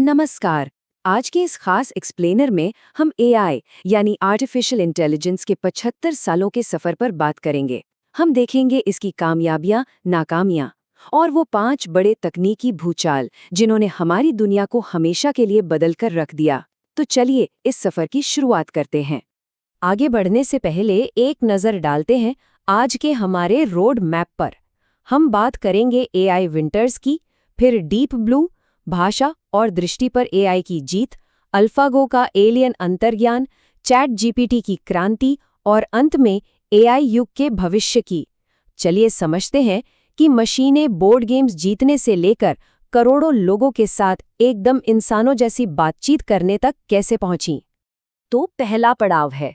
नमस्कार। आज के इस खास एक्सप्लेनर में हम एआई यानी आर्टिफिशियल इंटेलिजेंस के 75 सालों के सफर पर बात करेंगे। हम देखेंगे इसकी कामयाबियां, नाकामियां और वो 5 बड़े तकनीकी भूचाल जिन्होंने हमारी दुनिया को हमेशा के लिए बदल कर रख दिया। तो चलिए इस सफर की शुरुआत करते हैं। आगे बढ़ने से पहले एक नज़र डालते हैं आज के हमारे रोड मैप पर। हम बात करेंगे एआई विंटर्स की, फिर डीप ब्लू, भाषा और दृष्टि पर एआई की जीत, अल्फागो का एलियन अंतर्ज्ञान, चैट जीपीटी की क्रांति और अंत में एआई युग के भविष्य की। चलिए समझते हैं कि मशीनें बोर्ड गेम्स जीतने से लेकर करोड़ों लोगों के साथ एकदम इंसानों जैसी बातचीत करने तक कैसे पहुंची। तो पहला पड़ाव है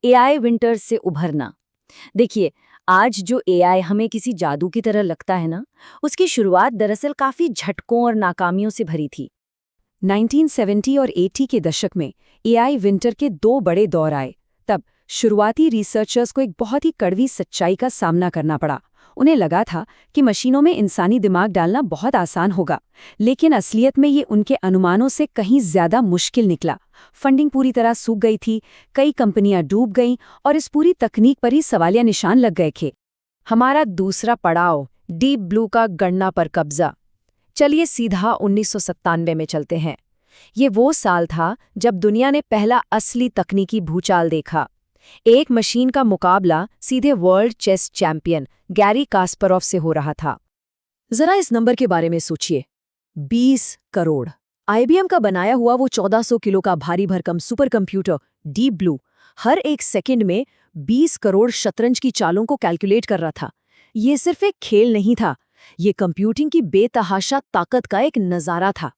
एआई विंटर्स से उभरना। देखिए, आज जो एआई हमें किसी जादू की तरह लगता है ना, उसकी शुरुआत दरअसल काफी झटकों और नाकामियों से भरी थी। 1970 और 80 के दशक में एआई विंटर के 2 बड़े दौर आए। तब शुरुआती रिसर्चर्स को एक बहुत ही कड़वी सच्चाई का सामना करना पड़ा। उन्हें लगा था कि मशीनों में इंसानी दिमाग डालना बहुत आसान होगा, लेकिन असलियत में ये उनके अनुमानों से कहीं ज्यादा मुश्किल निकला। फंडिंग पूरी तरह सूख गई थी, कई कंपनियां डूब गईं और इस पूरी तकनीक पर ही सवालिया निशान लग गए थे। हमारा दूसरा पड़ाव डीप ब्लू का गणना पर कब्जा। चलिए सीधा 1997 में चलते हैं। ये वो साल था जब दुनिया ने पहला असली तकनीकी भूचाल देखा। एक मशीन का मुकाबला सीधे world chess champion Garry Kasparov से हो रहा था। जरा इस नंबर के बारे में सोचिए, 20 करोड़। आईबीएम का बनाया हुआ वो 1400 किलो का भारी भरकम सुपर कंप्यूटर डीप ब्लू हर एक सेकंड में 20 करोड़ शतरंज की चालों को कैलकुलेट कर रहा था। ये सिर्फ एक खेल नहीं था, ये कंप्यूटिंग की बेतहाशा ताकत का एक नजारा था।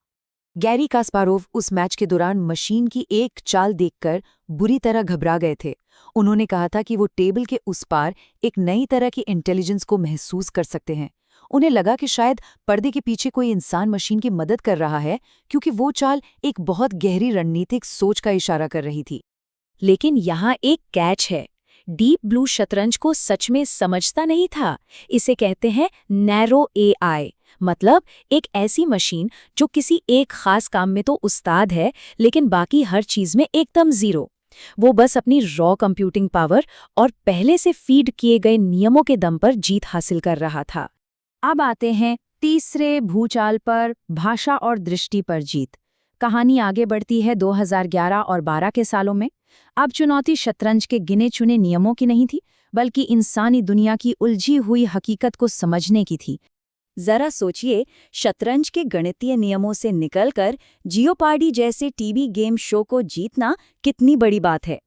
गैरी कास्पारोव उस मैच के दौरान मशीन की एक चाल देखकर बुरी तरह घबरा गए थे। उन्होंने कहा था कि वो टेबल के उस पार एक नई तरह की इंटेलिजेंस को महसूस कर सकते हैं। उन्हें लगा कि शायद पर्दे के पीछे कोई इंसान मशीन की मदद कर रहा है, क्योंकि वो चाल एक बहुत गहरी रणनीतिक सोच का इशारा कर रही थी। लेकिन यहाँ एक कैच है, डीप ब्लू शतरंज को सच में समझता नहीं था। इसे कहते हैं नैरो एआई, मतलब एक ऐसी मशीन जो किसी एक खास काम में तो उस्ताद है, लेकिन बाकी हर चीज में एकदम जीरो। वो बस अपनी रॉ कंप्यूटिंग पावर और पहले से फीड किए गए नियमों के दम पर जीत हासिल कर रहा था। अब आते हैं तीसरे भूचाल पर, भाषा और दृष्टि पर जीत। कहानी आगे बढ़ती है 2011 और 12 के सालों में। अब चुनौती शतरंज के गिने चुने नियमों की नहीं थी, बल्कि इंसानी दुनिया की उलझी हुई हकीकत को समझने की थी। जरा सोचिए, शतरंज के गणितीय नियमों से निकलकर जियोपार्डी जैसे टीवी गेम शो को जीतना कितनी बड़ी बात है।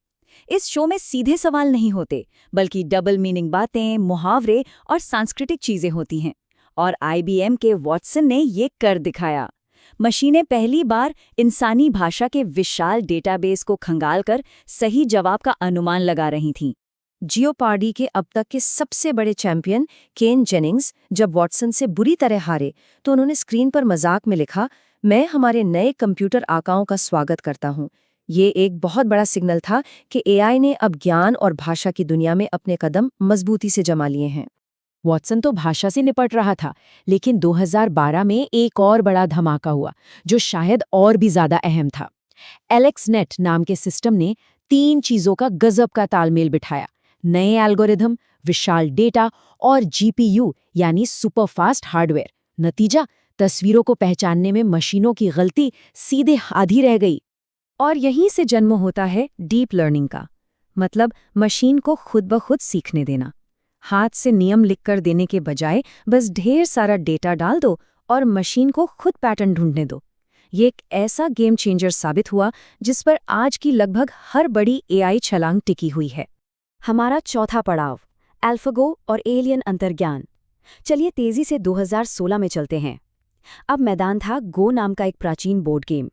इस शो में सीधे सवाल नहीं होते, बल्कि डबल मीनिंग बातें, मुहावरे और सांस्कृतिक चीजें होती हैं। और आईबीएम के वॉटसन ने ये कर दिखाया। मशीनें पहली बार इंसानी भाषा के विशाल डेटाबेस को खंगालकर सही जवाब का अनुमान लगा रही थीं। जियोपार्डी के अब तक के सबसे बड़े चैंपियन केन जेनिंग्स जब वॉटसन से बुरी तरह हारे, तो उन्होंने स्क्रीन पर मजाक में लिखा, मैं हमारे नए कंप्यूटर आकाओं का स्वागत करता हूं। ये एक बहुत बड़ा सिग्नल था कि एआई ने अब ज्ञान और भाषा की दुनिया में अपने कदम मजबूती से जमा लिए हैं। वॉटसन तो भाषा से निपट रहा था, लेकिन 2012 में एक और बड़ा धमाका हुआ, जो शायद और भी ज्यादा अहम था। एलेक्सनेट नाम के सिस्टम ने 3 चीजों का गजब का तालमेल बिठाया: नए एल्गोरिथम, विशाल डेटा और जीपीयू यानी सुपरफास्ट हार्डवेयर। नतीजा, तस्वीरों को पहचानने में मशीनों की गलती सीधे आधी रह गई। और यहीं से जन्म होता है डीप लर्निंग का, मतलब मशीन को खुद ब खुद सीखने देना। हाथ से नियम लिखकर देने के बजाय बस ढेर सारा डेटा डाल दो और मशीन को खुद पैटर्न ढूंढने दो। ये एक ऐसा गेम चेंजर साबित हुआ जिस पर आज की लगभग हर बड़ी एआई छलांग टिकी हुई है। हमारा चौथा पड़ाव, अल्फागो और एलियन अंतर्ज्ञान। चलिए तेजी से 2016 में चलते हैं। अब मैदान था गो नाम का एक प्राचीन बोर्ड गेम।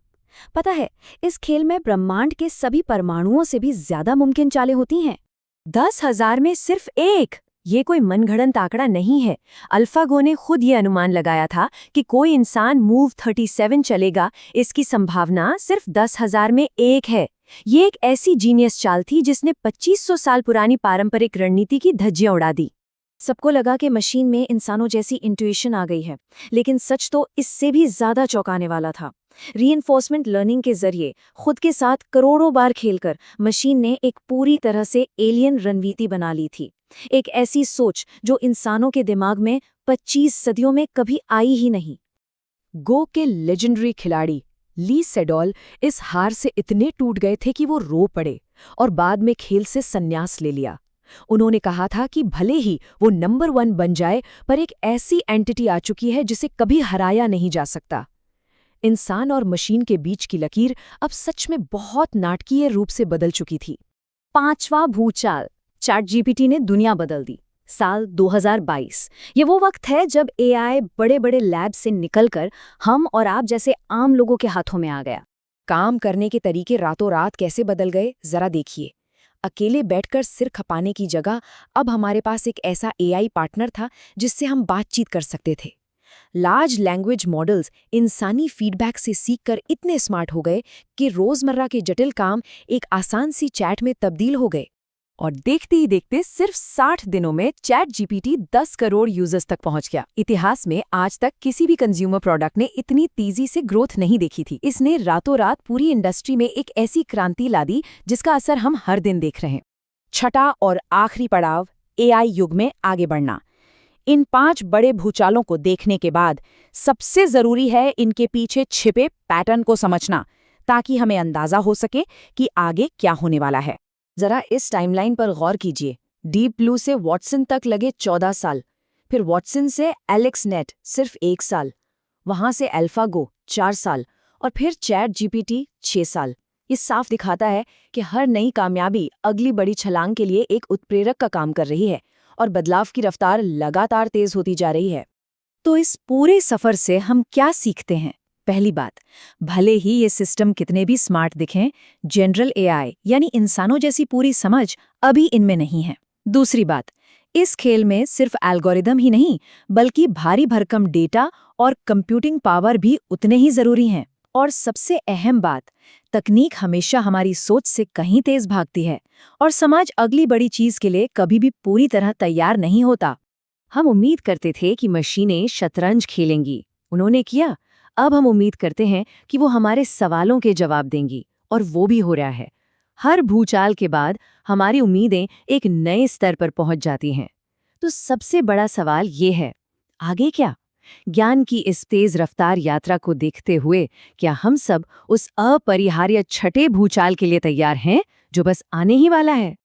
पता है, इस खेल में ब्रह्मांड के सभी परमाणुओं से भी ज्यादा मुमकिन चालें होती हैं। 10,000 में सिर्फ एक। ये कोई मनगढ़ंत आंकड़ा नहीं है। अल्फागो ने खुद ये अनुमान लगाया था कि कोई इंसान मूव 37 चलेगा, इसकी संभावना सिर्फ 10,000 में एक है। ये एक ऐसी जीनियस चाल थी जिसने 2500 साल पुरानी पारंपरिक रणनीति की धज्जियां उड़ा दी। सबको लगा कि मशीन में इंसानों जैसी इंट्यूशन आ गई है, लेकिन सच तो इससे भी ज्यादा चौंकाने वाला था। रीइंफोर्समेंट लर्निंग के जरिए खुद के साथ करोड़ों बार खेलकर मशीन ने एक पूरी तरह से एलियन रणनीति बना ली थी। एक ऐसी सोच जो इंसानों के दिमाग में 25 सदियों में कभी आई ही नहीं। गो के लेजेंडरी खिलाड़ी ली सेडोल इस हार से इतने टूट गए थे कि वो रो पड़े और बाद में खेल से संन्यास ले लिया। उन्होंने कहा था कि भले ही वो नंबर 1 बन जाए, पर एक ऐसी एंटिटी आ चुकी है जिसे कभी हराया नहीं जा सकता। इंसान और मशीन के बीच की लकीर अब सच में बहुत नाटकीय रूप से बदल चुकी थी। 5वां भूचाल, चैट जीपीटी ने दुनिया बदल दी। साल 2022 ये वो वक्त है जब एआई बड़े बड़े लैब से निकलकर हम और आप जैसे आम लोगों के हाथों में आ गया। काम करने के तरीके रातों रात कैसे बदल गए, जरा देखिए। अकेले बैठकर सिर खपाने की जगह अब हमारे पास एक ऐसा एआई पार्टनर था जिससे हम बातचीत कर सकते थे। लार्ज लैंग्वेज मॉडल्स इंसानी फीडबैक से सीखकर इतने स्मार्ट हो गए कि रोजमर्रा के जटिल काम एक आसान सी चैट में तब्दील हो गए। और देखते ही देखते सिर्फ 60 दिनों में चैट जीपीटी 10 करोड़ यूजर्स तक पहुंच गया। इतिहास में आज तक किसी भी कंज्यूमर प्रोडक्ट ने इतनी तेजी से ग्रोथ नहीं देखी थी। इसने रातों रात पूरी इंडस्ट्री में एक ऐसी क्रांति ला दी जिसका असर हम हर दिन देख रहे हैं। छठा और आखिरी पड़ाव, एआई युग में आगे बढ़ना। इन 5 बड़े भूचालों को देखने के बाद सबसे जरूरी है इनके पीछे छिपे पैटर्न को समझना, ताकि हमें अंदाजा हो सके कि आगे क्या होने वाला है। जरा इस टाइमलाइन पर गौर कीजिए। डीप ब्लू से वॉटसन तक लगे 14 साल, फिर वॉटसन से एलेक्स नेट सिर्फ 1 साल, वहां से अल्फागो 4 साल और फिर चैट जीपीटी 6 साल। ये साफ दिखाता है कि हर नई कामयाबी अगली बड़ी छलांग के लिए एक उत्प्रेरक का काम कर रही है और बदलाव की रफ्तार लगातार तेज होती जा रही है। तो इस पूरे सफर से हम क्या सीखते हैं? पहली बात, भले ही ये सिस्टम कितने भी स्मार्ट दिखें, जनरल एआई यानी इंसानों जैसी पूरी समझ अभी इनमें नहीं है। दूसरी बात, इस खेल में सिर्फ एल्गोरिदम ही नहीं बल्कि भारी भरकम डेटा और कंप्यूटिंग पावर भी उतने ही जरूरी हैं। और सबसे अहम बात, तकनीक हमेशा हमारी सोच से कहीं तेज भागती है और समाज अगली बड़ी चीज के लिए कभी भी पूरी तरह तैयार नहीं होता। हम उम्मीद करते थे कि मशीनें शतरंज खेलेंगी, उन्होंने किया। अब हम उम्मीद करते हैं कि वो हमारे सवालों के जवाब देंगी, और वो भी हो रहा है। हर भूचाल के बाद हमारी उम्मीदें एक नए स्तर पर पहुंच जाती हैं। तो सबसे बड़ा सवाल ये है, आगे क्या? ज्ञान की इस तेज रफ्तार यात्रा को देखते हुए क्या हम सब उस अपरिहार्य छठे भूचाल के लिए तैयार हैं जो बस आने ही वाला है?